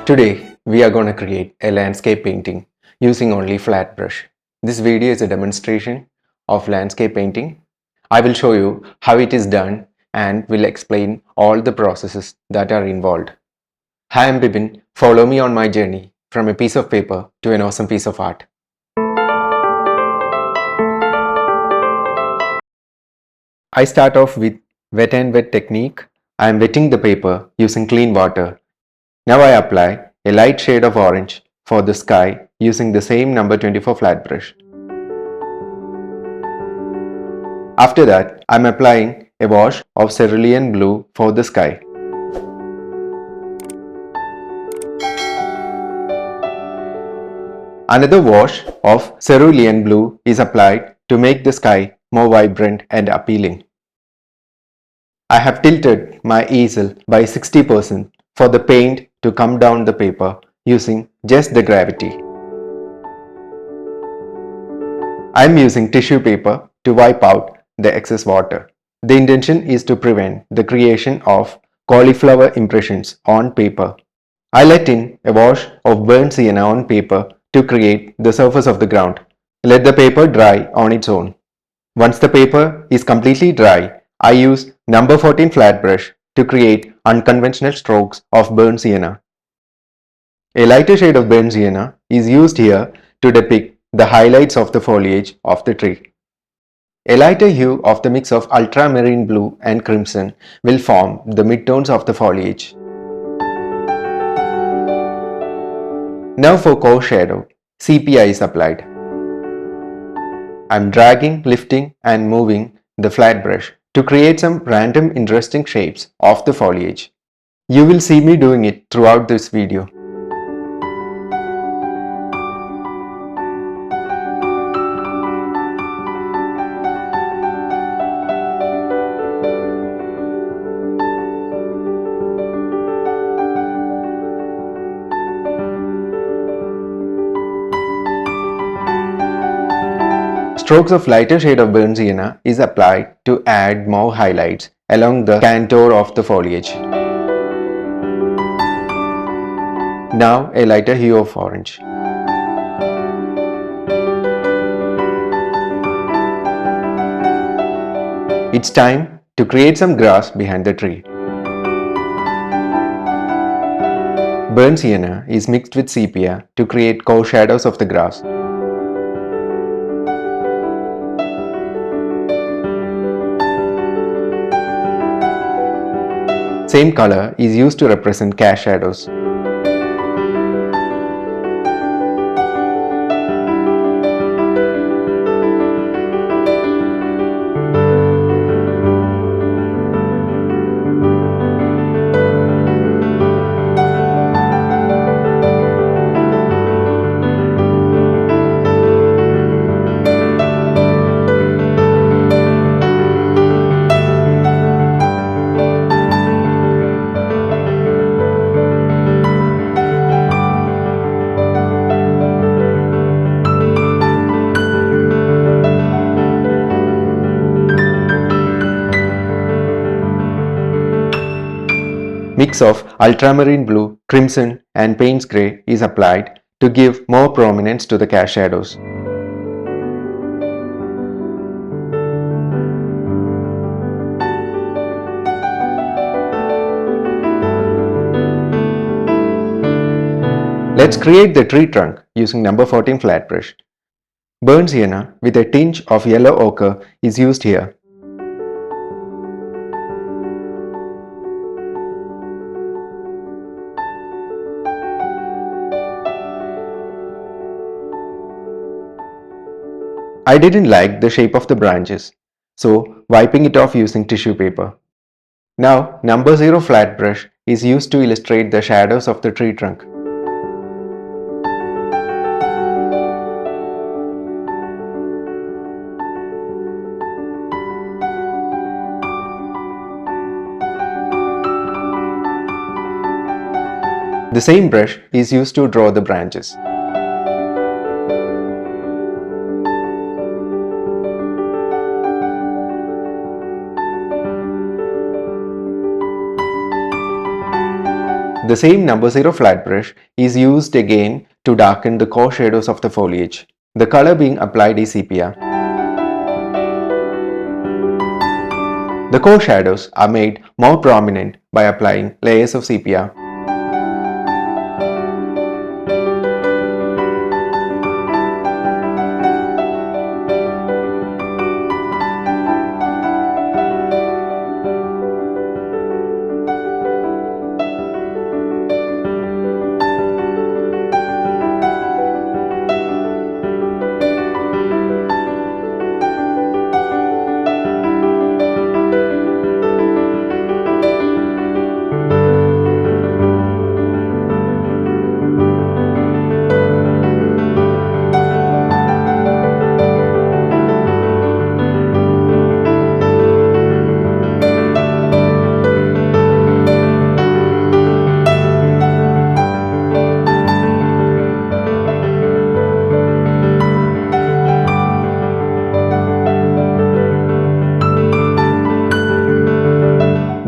Today, we are going to create a landscape painting using only flat brush. This video is a demonstration of landscape painting. I will show you how it is done and will explain all the processes that are involved. Hi, I'm Bibin. Follow me on my journey from a piece of paper to an awesome piece of art. I start off with wet and wet technique. I am wetting the paper using clean water. Now I apply a light shade of orange for the sky using the same number 24 flat brush. After that, I am applying a wash of cerulean blue for the sky. Another wash of cerulean blue is applied to make the sky more vibrant and appealing. I have tilted my easel by 60% for the paint to come down the paper using just the gravity. I am using tissue paper to wipe out the excess water. The intention is to prevent the creation of cauliflower impressions on paper. I let in a wash of burnt sienna on paper to create the surface of the ground. Let the paper dry on its own. Once the paper is completely dry, I use number 14 flat brush to create unconventional strokes of burnt sienna. A lighter shade of burnt sienna is used here to depict the highlights of the foliage of the tree. A lighter hue of the mix of ultramarine blue and crimson will form the midtones of the foliage. Now for core shadow, sepia is applied. I am dragging, lifting and moving the flat brush to create some random interesting shapes of the foliage. You will see me doing it throughout this video. Strokes of lighter shade of burnt sienna is applied to add more highlights along the contour of the foliage. Now a lighter hue of orange. It's time to create some grass behind the tree. Burnt sienna is mixed with sepia to create core shadows of the grass. Same color is used to represent cast shadows. Mix of ultramarine blue, crimson and Payne's grey is applied to give more prominence to the cast shadows. Let's create the tree trunk using number 14 flat brush. Burnt sienna with a tinge of yellow ochre is used here. I didn't like the shape of the branches, so wiping it off using tissue paper. Now, number 0 flat brush is used to illustrate the shadows of the tree trunk. The same brush is used to draw the branches. The same number 0 flat brush is used again to darken the core shadows of the foliage. The color being applied is sepia. The core shadows are made more prominent by applying layers of sepia.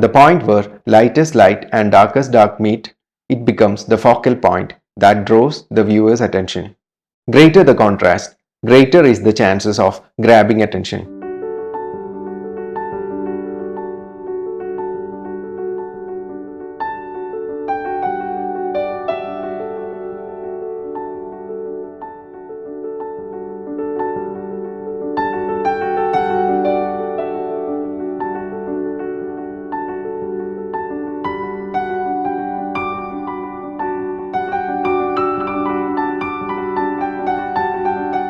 The point where lightest light and darkest dark meet, it becomes the focal point that draws the viewer's attention. Greater the contrast, greater is the chances of grabbing attention.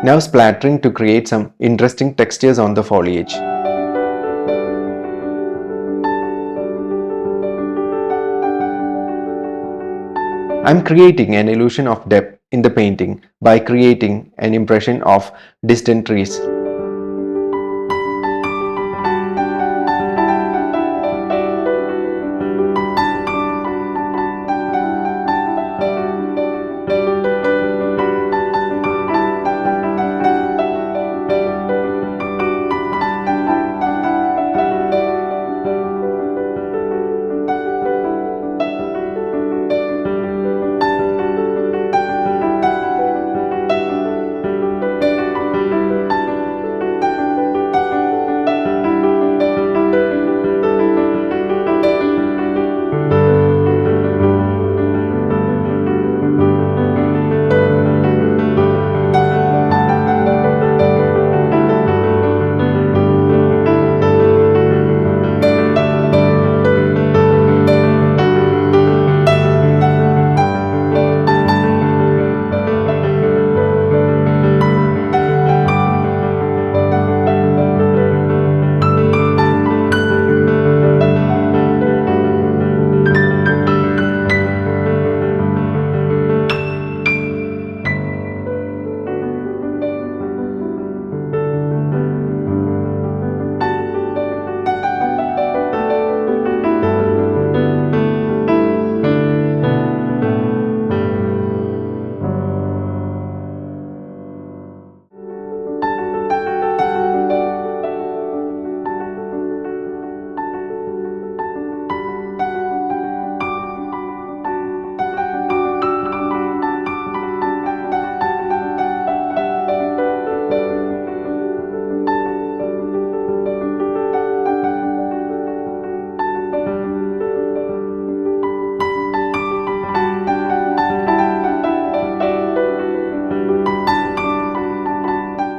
Now splattering to create some interesting textures on the foliage. I'm creating an illusion of depth in the painting by creating an impression of distant trees.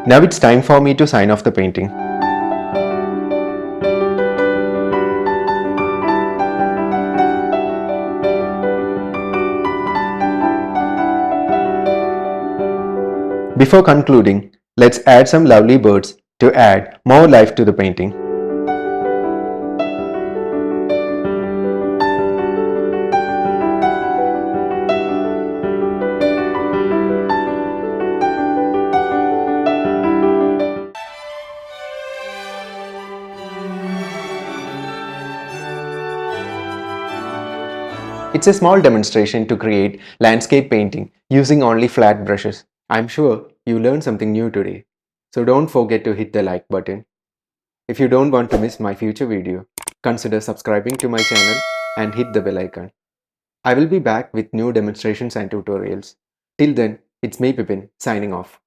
Now it's time for me to sign off the painting. Before concluding, let's add some lovely birds to add more life to the painting. It's a small demonstration to create landscape painting using only flat brushes. I'm sure you learned something new today, so don't forget to hit the like button. If you don't want to miss my future video, consider subscribing to my channel and hit the bell icon. I will be back with new demonstrations and tutorials. Till then, it's me Pipin signing off.